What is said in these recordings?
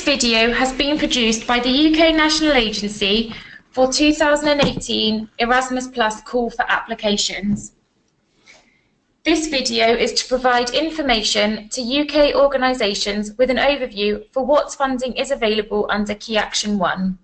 video has been produced by the UK National Agency for 2018 Erasmus Plus Call for Applications. This video is to provide information to UK organisations with an overview for what funding is available under Key Action 1.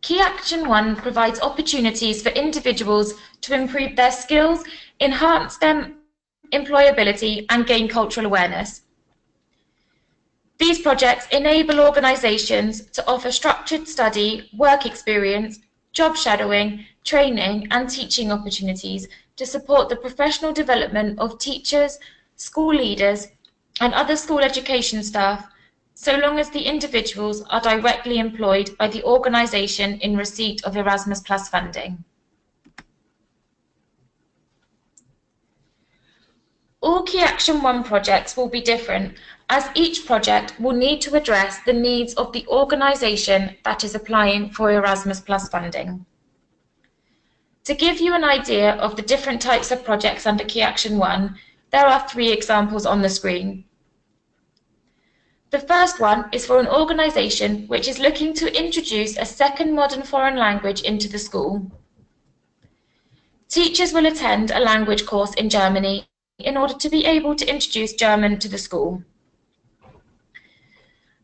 Key Action 1 provides opportunities for individuals to improve their skills, enhance their employability and gain cultural awareness. These projects enable organisations to offer structured study, work experience, job shadowing, training and teaching opportunities to support the professional development of teachers, school leaders and other school education staff, so long as the individuals are directly employed by the organisation in receipt of Erasmus Plus funding. All Key Action 1 projects will be different, as each project will need to address the needs of the organisation that is applying for Erasmus Plus funding. To give you an idea of the different types of projects under Key Action 1, there are 3 examples on the screen. The first one is for an organisation which is looking to introduce a second modern foreign language into the school. Teachers will attend a language course in Germany in order to be able to introduce German to the school.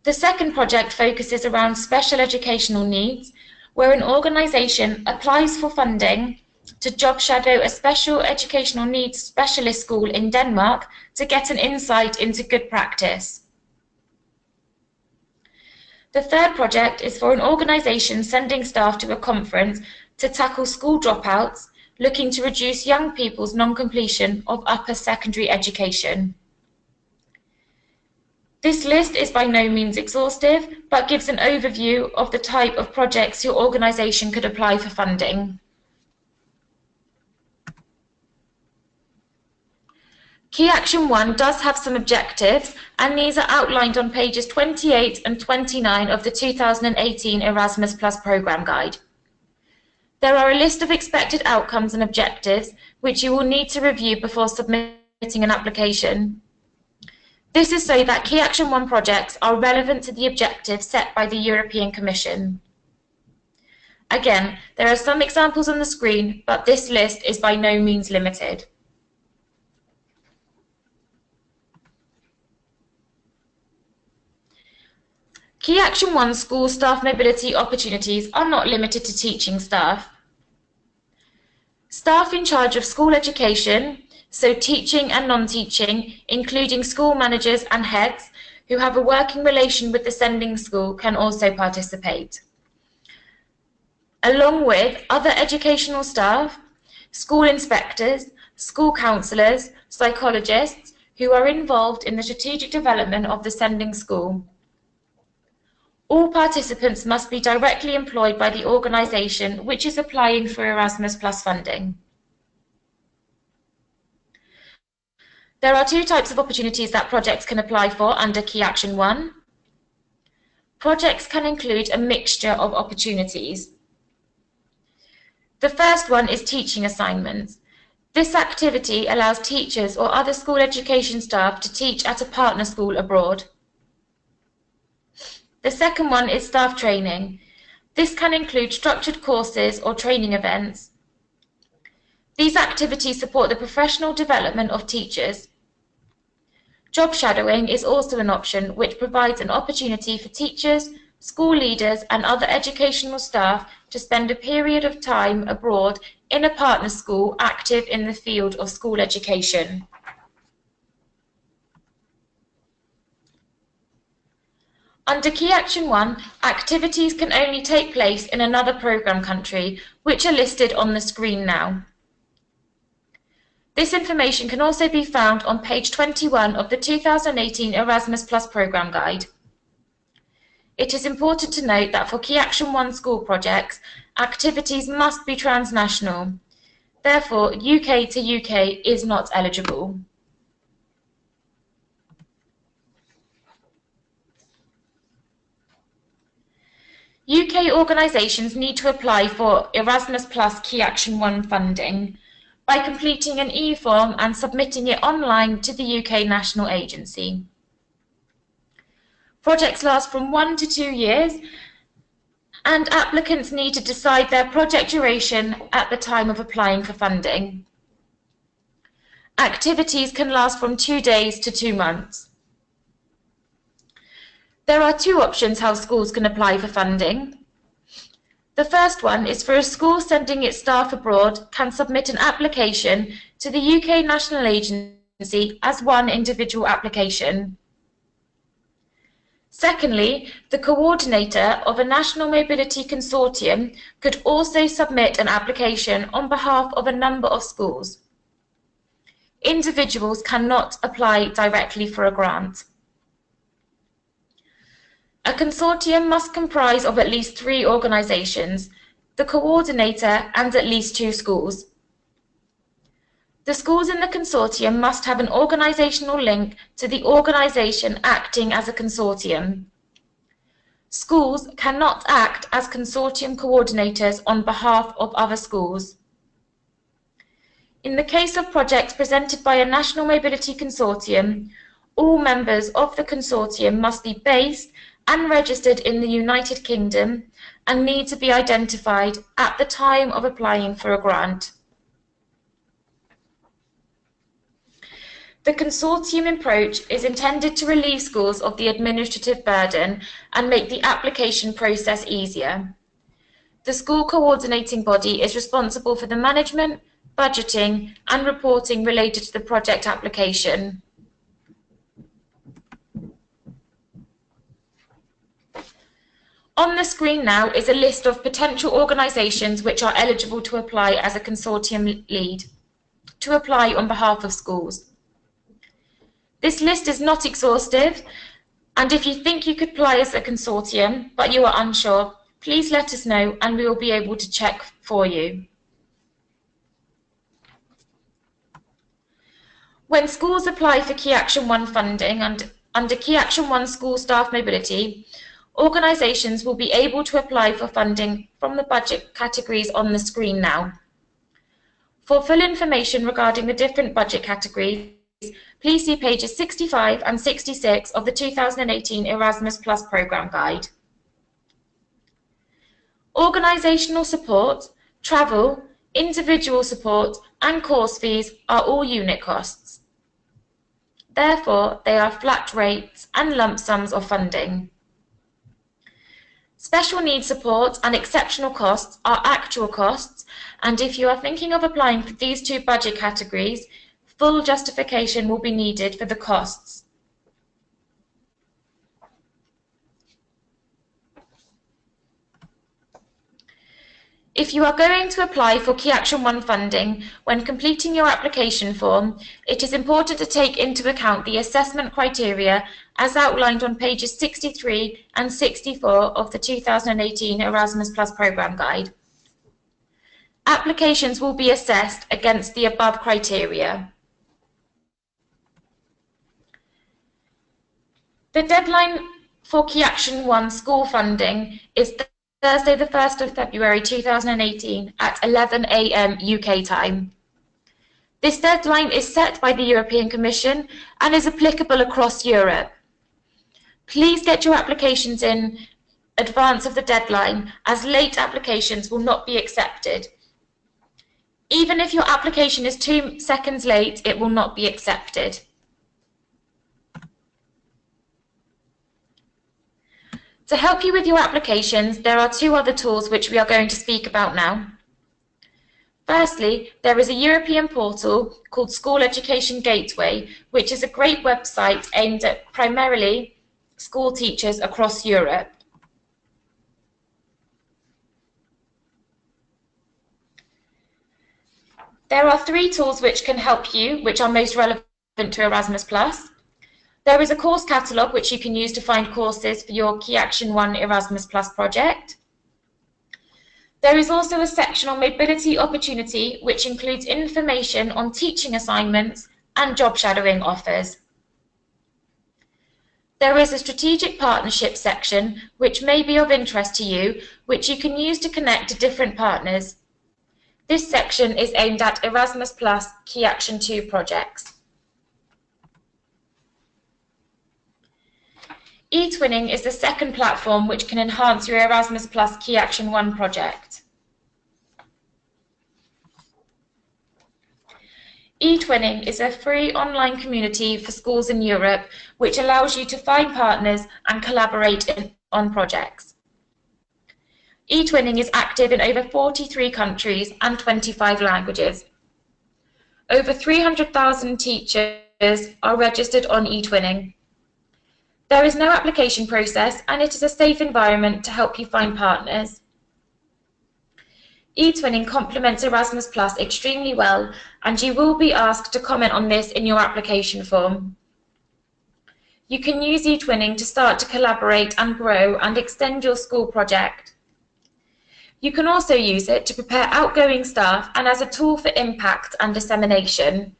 The second project focuses around special educational needs, where an organisation applies for funding to job shadow a special educational needs specialist school in Denmark to get an insight into good practice. The third project is for an organisation sending staff to a conference to tackle school dropouts, looking to reduce young people's non-completion of upper secondary education. This list is by no means exhaustive, but gives an overview of the type of projects your organisation could apply for funding. Key Action 1 does have some objectives, and these are outlined on pages 28 and 29 of the 2018 Erasmus Plus Programme Guide. There are a list of expected outcomes and objectives, which you will need to review before submitting an application. This is so that Key Action 1 projects are relevant to the objectives set by the European Commission. Again, there are some examples on the screen, but this list is by no means limited. Key Action 1 school staff mobility opportunities are not limited to teaching staff. Staff in charge of school education, so teaching and non-teaching, including school managers and heads who have a working relation with the sending school, can also participate, along with other educational staff, school inspectors, school counsellors, psychologists who are involved in the strategic development of the sending school. All participants must be directly employed by the organisation which is applying for Erasmus Plus funding. There are 2 types of opportunities that projects can apply for under Key Action 1. Projects can include a mixture of opportunities. The first one is teaching assignments. This activity allows teachers or other school education staff to teach at a partner school abroad. The second one is staff training. This can include structured courses or training events. These activities support the professional development of teachers. Job shadowing is also an option which provides an opportunity for teachers, school leaders and other educational staff to spend a period of time abroad in a partner school active in the field of school education. Under Key Action 1, activities can only take place in another programme country, which are listed on the screen now. This information can also be found on page 21 of the 2018 Erasmus Plus Programme Guide. It is important to note that for Key Action 1 school projects, activities must be transnational. Therefore, UK to UK is not eligible. UK organisations need to apply for Erasmus Key Action 1 funding by completing an e-form and submitting it online to the UK National Agency. Projects last from 1 to 2 years, and applicants need to decide their project duration at the time of applying for funding. Activities can last from 2 days to 2 months. There are two options how schools can apply for funding. The first one is for a school sending its staff abroad can submit an application to the UK National Agency as one individual application. Secondly, the coordinator of a national mobility consortium could also submit an application on behalf of a number of schools. Individuals cannot apply directly for a grant. A consortium must comprise of at least 3 organisations, the coordinator and at least 2 schools. The schools in the consortium must have an organisational link to the organisation acting as a consortium. Schools cannot act as consortium coordinators on behalf of other schools. In the case of projects presented by a national mobility consortium, all members of the consortium must be based and registered in the United Kingdom and need to be identified at the time of applying for a grant. The consortium approach is intended to relieve schools of the administrative burden and make the application process easier. The school coordinating body is responsible for the management, budgeting and reporting related to the project application. On the screen now is a list of potential organisations which are eligible to apply as a consortium lead, to apply on behalf of schools. This list is not exhaustive, and if you think you could apply as a consortium but you are unsure, please let us know and we will be able to check for you. When schools apply for Key Action 1 funding and under Key Action 1 School Staff Mobility, organisations will be able to apply for funding from the budget categories on the screen now. For full information regarding the different budget categories, please see pages 65 and 66 of the 2018 Erasmus Plus Programme Guide. Organisational support, travel, individual support and course fees are all unit costs. Therefore, they are flat rates and lump sums of funding. Special needs support and exceptional costs are actual costs, and if you are thinking of applying for these 2 budget categories, full justification will be needed for the costs. If you are going to apply for Key Action 1 funding, when completing your application form, it is important to take into account the assessment criteria as outlined on pages 63 and 64 of the 2018 Erasmus Plus Programme Guide. Applications will be assessed against the above criteria. The deadline for Key Action 1 school funding is Thursday the 1st of February 2018 at 11 AM UK time. This deadline is set by the European Commission and is applicable across Europe. Please get your applications in advance of the deadline, as late applications will not be accepted. Even if your application is 2 seconds late, it will not be accepted. To help you with your applications, there are 2 other tools which we are going to speak about now. Firstly, there is a European portal called School Education Gateway, which is a great website aimed at primarily school teachers across Europe. There are 3 tools which can help you, which are most relevant to Erasmus+. There is a course catalogue which you can use to find courses for your Key Action 1 Erasmus Plus project. There is also a section on mobility opportunity which includes information on teaching assignments and job shadowing offers. There is a strategic partnership section which may be of interest to you, which you can use to connect to different partners. This section is aimed at Erasmus Key Action 2 projects. eTwinning is the second platform which can enhance your Erasmus Key Action 1 project. eTwinning is a free online community for schools in Europe which allows you to find partners and collaborate on projects. eTwinning is active in over 43 countries and 25 languages. Over 300,000 teachers are registered on eTwinning. There is no application process and it is a safe environment to help you find partners. eTwinning complements Erasmus Plus extremely well, and you will be asked to comment on this in your application form. You can use eTwinning to start to collaborate and grow and extend your school project. You can also use it to prepare outgoing staff and as a tool for impact and dissemination.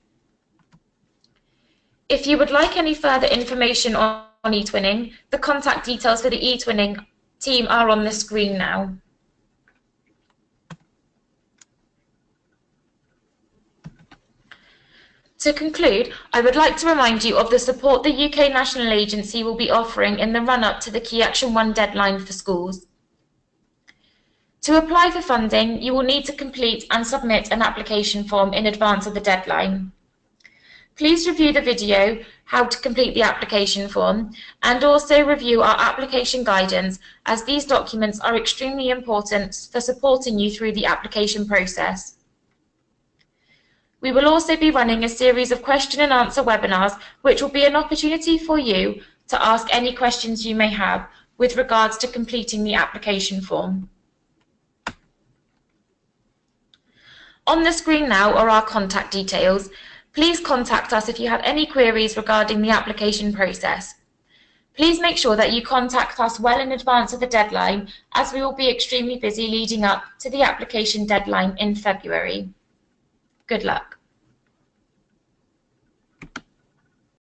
If you would like any further information on eTwinning, the contact details for the eTwinning team are on the screen now. To conclude, I would like to remind you of the support the UK National Agency will be offering in the run-up to the Key Action 1 deadline for schools. To apply for funding, you will need to complete and submit an application form in advance of the deadline. Please review the video, how to complete the application form, and also review our application guidance, as these documents are extremely important for supporting you through the application process. We will also be running a series of question and answer webinars, which will be an opportunity for you to ask any questions you may have with regards to completing the application form. On the screen now are our contact details. Please contact us if you have any queries regarding the application process. Please make sure that you contact us well in advance of the deadline, as we will be extremely busy leading up to the application deadline in February. Good luck.